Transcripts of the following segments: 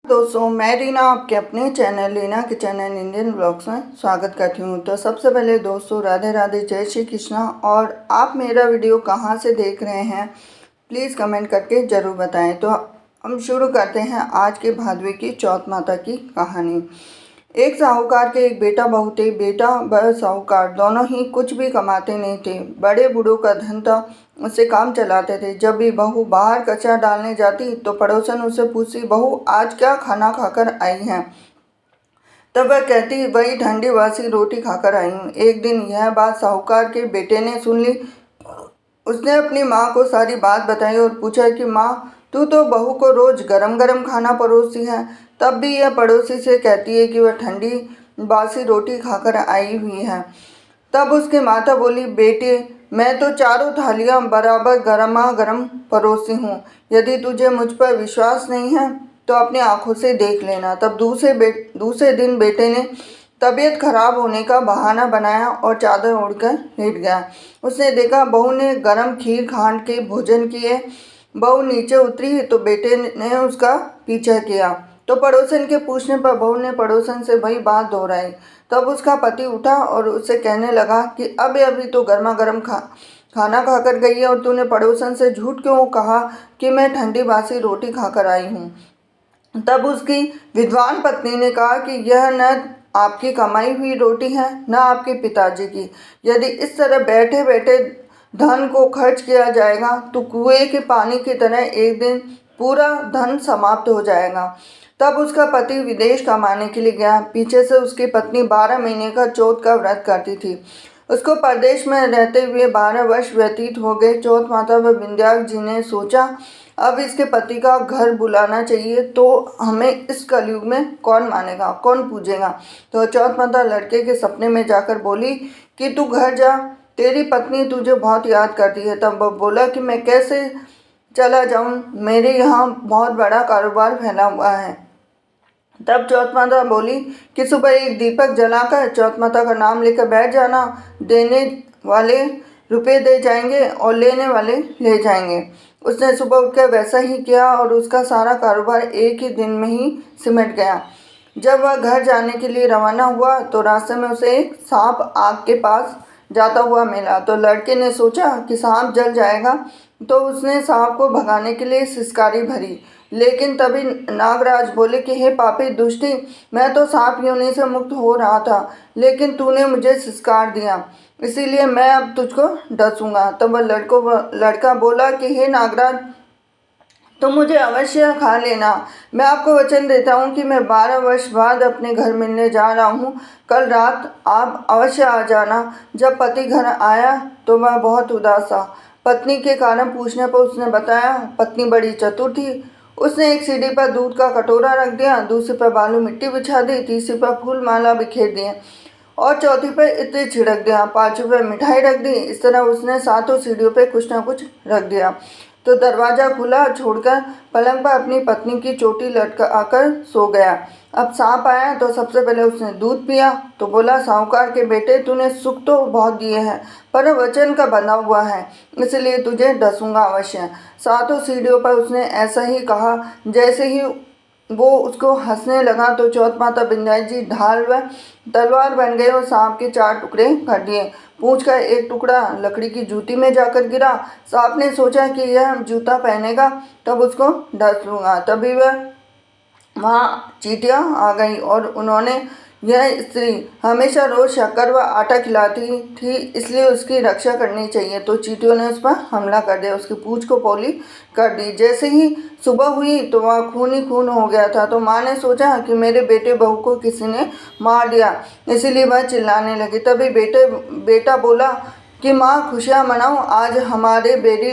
दोस्तों, मैं रीना आपके अपने channel Reena kitchen and Indian blogs में स्वागत करती हूँ। तो सबसे पहले दोस्तों, राधे राधे, जय श्री कृष्णा। और आप मेरा वीडियो कहाँ से देख रहे हैं प्लीज़ कमेंट करके ज़रूर बताएं। तो हम शुरू करते हैं आज के भादवे की चौथ माता की कहानी। एक साहूकार के एक बेटा बहू थे। बेटा व साहूकार दोनों ही कुछ भी कमाते नहीं थे। बड़े बूढ़ों का धन था, उससे काम चलाते थे। जब भी बहू बाहर कचरा डालने जाती तो पड़ोसन उससे पूछती, बहू आज क्या खाना खाकर आई हैं? तब वह कहती, वही ठंडी बासी रोटी खाकर आई हूँ। एक दिन यह बात साहूकार के बेटे ने सुन ली। उसने अपनी माँ को सारी बात बताई और पूछा कि माँ, तू तो बहू को रोज गरम गरम खाना परोसती है, तब भी यह पड़ोसी से कहती है कि वह ठंडी बासी रोटी खाकर आई हुई है। तब उसकी माता बोली, बेटे मैं तो चारों थालियाँ बराबर गरमा गरम परोसी हूँ। यदि तुझे मुझ पर विश्वास नहीं है तो अपनी आंखों से देख लेना। तब दूसरे दिन बेटे ने तबीयत खराब होने का बहाना बनाया और चादर ओढ़कर लेट गया। उसने देखा बहू ने गरम खीर खांड के भोजन किए। बहू नीचे उतरी तो बेटे ने उसका पीछा किया। तो पड़ोसन के पूछने पर बहू ने पड़ोसन से वही बात दोहराई। तब उसका पति उठा और उससे कहने लगा कि अभी तो गर्मा गर्म खाना खाकर गई है और तूने पड़ोसन से झूठ क्यों कहा कि मैं ठंडी बासी रोटी खाकर आई हूँ। तब उसकी विद्वान पत्नी ने कहा कि यह न आपकी कमाई हुई रोटी है न आपके पिताजी की। यदि इस तरह बैठे बैठे धन को खर्च किया जाएगा तो कुएं के पानी की तरह एक दिन पूरा धन समाप्त हो जाएगा। तब उसका पति विदेश कमाने के लिए गया। पीछे से उसकी पत्नी 12 महीने का चौथ का व्रत करती थी। उसको परदेश में रहते हुए 12 वर्ष व्यतीत हो गए। चौथ माता व विंध्याक जी ने सोचा, अब इसके पति का घर बुलाना चाहिए, तो हमें इस कलयुग में कौन मानेगा, कौन पूजेगा। तो चौथ माता लड़के के सपने में जाकर बोली कि तू घर जा, तेरी पत्नी तुझे बहुत याद करती है। तब वो बोला कि मैं कैसे चला जाऊं, मेरे यहाँ बहुत बड़ा कारोबार फैला हुआ है। तब चौथ माता बोली कि सुबह एक दीपक जलाकर चौथ माता का नाम लेकर बैठ जाना। देने वाले रुपए दे जाएंगे और लेने वाले ले जाएंगे। उसने सुबह उठकर वैसा ही किया और उसका सारा कारोबार एक ही दिन में ही सिमट गया। जब वह घर जाने के लिए रवाना हुआ तो रास्ते में उसे एक सांप आग के पास जाता हुआ मिला। तो लड़के ने सोचा कि सांप जल जाएगा, तो उसने सांप को भगाने के लिए सिसकारी भरी। लेकिन तभी नागराज बोले कि हे पापी दुष्टी, मैं तो सांप योनि से मुक्त हो रहा था, लेकिन तूने मुझे सिसकार दिया, इसीलिए मैं अब तुझको डसूंगा। तब वह लड़का बोला कि हे नागराज, तो मुझे अवश्य खा लेना। मैं आपको वचन देता हूँ कि मैं 12 वर्ष बाद अपने घर मिलने जा रहा हूँ। कल रात आप अवश्य आ जाना। जब पति घर आया तो वह बहुत उदास था। पत्नी के कारण पूछने पर उसने बताया, पत्नी बड़ी चतुर थी। उसने एक सीढ़ी पर दूध का कटोरा रख दिया, दूसरी पर बालू मिट्टी बिछा दी, तीसरी पर फूल माला बिखेर दिए और चौथी पर इत्र छिड़क दिया, पांचवी पर मिठाई रख दी। इस तरह उसने सातों सीढ़ियों पर कुछ न कुछ रख दिया। तो दरवाज़ा खुला छोड़कर पलंग पर अपनी पत्नी की चोटी लटकाकर सो गया। अब सांप आया तो सबसे पहले उसने दूध पिया तो बोला, साहूकार के बेटे, तूने सुख तो बहुत दिए हैं पर वचन का बंधा हुआ है, इसलिए तुझे डसूंगा अवश्य। सातों सीढ़ियों पर उसने ऐसा ही कहा। जैसे ही वो उसको हंसने लगा तो चौथ माता विंध्याचल जी ढाल व तलवार बन गए और सांप के 4 टुकड़े कर दिए। पूंछ का एक टुकड़ा लकड़ी की जूती में जाकर गिरा। सांप ने सोचा कि यह जूता पहनेगा तब उसको डस लूँगा। तभी वह वहाँ चींटियाँ आ गई और उन्होंने, यह स्त्री हमेशा रोज शक्कर व आटा खिलाती थी, इसलिए उसकी रक्षा करनी चाहिए। तो चींटियों ने उस पर हमला कर दिया, उसकी पूंछ को पोली कर दी। जैसे ही सुबह हुई तो वह खून ही खून हो गया था। तो माँ ने सोचा कि मेरे बेटे बहू को किसी ने मार दिया, इसीलिए वह चिल्लाने लगी। तभी बेटा बोला कि माँ खुशियाँ मनाओ, आज हमारे बेरी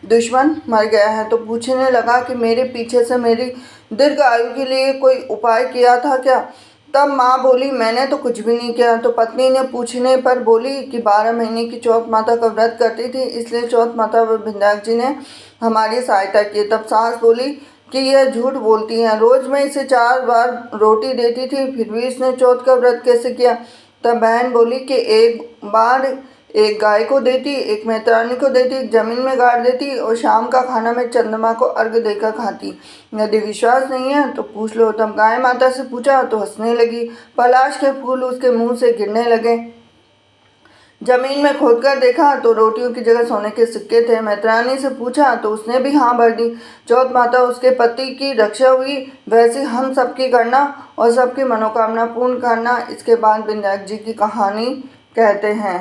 दुश्मन मर गया है। तो पूछने लगा कि मेरे पीछे से मेरी दीर्घ आयु के लिए कोई उपाय किया था क्या? तब माँ बोली, मैंने तो कुछ भी नहीं किया। तो पत्नी ने पूछने पर बोली कि 12 महीने की चौथ माता का व्रत करती थी, इसलिए चौथ माता व विंध्याचल जी ने हमारी सहायता की। तब सास बोली कि यह झूठ बोलती है, रोज मैं इसे 4 बार रोटी देती थी, फिर भी इसने चौथ का व्रत कैसे किया? तब बहन बोली कि एक बार एक गाय को देती, एक मैत्रानी को देती, एक जमीन में गाड़ देती और शाम का खाना मैं चंद्रमा को अर्घ देकर खाती। यदि विश्वास नहीं है तो पूछ लो। तब गाय माता से पूछा तो हंसने लगी। पलाश के फूल उसके मुंह से गिरने लगे। जमीन में खोदकर देखा तो रोटियों की जगह सोने के सिक्के थे। मैत्रानी से पूछा तो उसने भी हाँ भर दी। चौथ माता उसके पति की रक्षा हुई, वैसे हम सबकी करना और सबकी मनोकामना पूर्ण करना। इसके बाद विनायक जी की कहानी कहते हैं।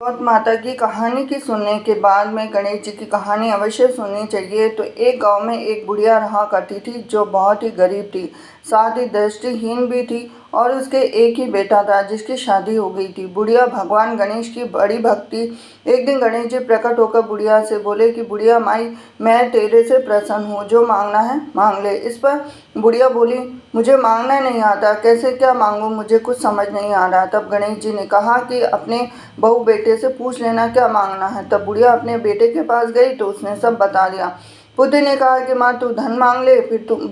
चौथ माता की कहानी की सुनने के बाद में गणेश जी की कहानी अवश्य सुननी चाहिए। तो एक गांव में एक बुढ़िया रहा करती थी जो बहुत ही गरीब थी, साथ ही दृष्टिहीन भी थी और उसके एक ही बेटा था जिसकी शादी हो गई थी। बुढ़िया भगवान गणेश की बड़ी भक्ति। एक दिन गणेश जी प्रकट होकर बुढ़िया से बोले कि बुढ़िया माई, मैं तेरे से प्रसन्न हूँ, जो मांगना है मांग ले। इस पर बुढ़िया बोली, मुझे मांगना नहीं आता, कैसे क्या मांगूं, मुझे कुछ समझ नहीं आ रहा। तब गणेश जी ने कहा कि अपने बहू बेटे से पूछ लेना क्या मांगना है। तब बुढ़िया अपने बेटे के पास गई तो उसने सब बता दिया। पुत्र ने कहा कि माँ तू धन मांग ले। फिर तुम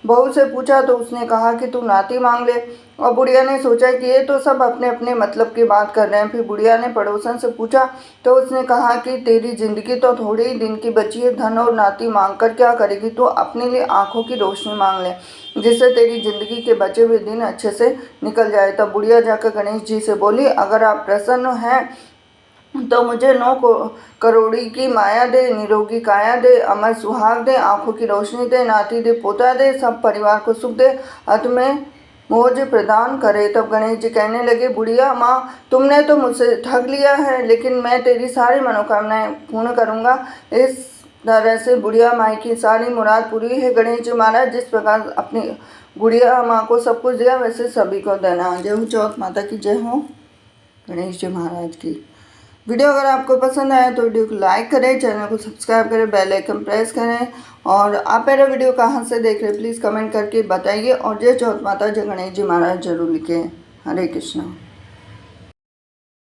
बहू से पूछा तो उसने कहा कि तू नाती मांग ले। और बुढ़िया ने सोचा कि ये तो सब अपने अपने मतलब की बात कर रहे हैं। फिर बुढ़िया ने पड़ोसन से पूछा तो उसने कहा कि तेरी जिंदगी तो थोड़े ही दिन की बची है, धन और नाती मांग कर क्या करेगी, तो अपने लिए आंखों की रोशनी मांग ले जिससे तेरी जिंदगी के बचे हुए दिन अच्छे से निकल जाए। तब बुढ़िया जाकर गणेश जी से बोली, अगर आप प्रसन्न हैं तो मुझे 9 करोड़ी की माया दे, निरोगी काया दे, अमर सुहाग दे, आंखों की रोशनी दे, नाती दे, पोता दे, सब परिवार को सुख दे, अंत में मौज प्रदान करे। तब गणेश जी कहने लगे, बुढ़िया माँ, तुमने तो मुझसे ठग लिया है, लेकिन मैं तेरी सारी मनोकामनाएं पूर्ण करूँगा। इस तरह से बुढ़िया माँ की सारी मुराद पूरी है। गणेश जी महाराज जिस प्रकार अपनी बुढ़िया माँ को सब कुछ दिया, वैसे सभी को देना। जय हो चौथ माता की जय हो, गणेश जी महाराज की। वीडियो अगर आपको पसंद आया तो वीडियो को लाइक करें, चैनल को सब्सक्राइब करें, बेल आइकन प्रेस करें। और आप मेरा वीडियो कहाँ से देख रहे हैं प्लीज़ कमेंट करके बताइए। और जय चौथ माता जय गणेश जी महाराज जरूर लिखें। हरे कृष्णा।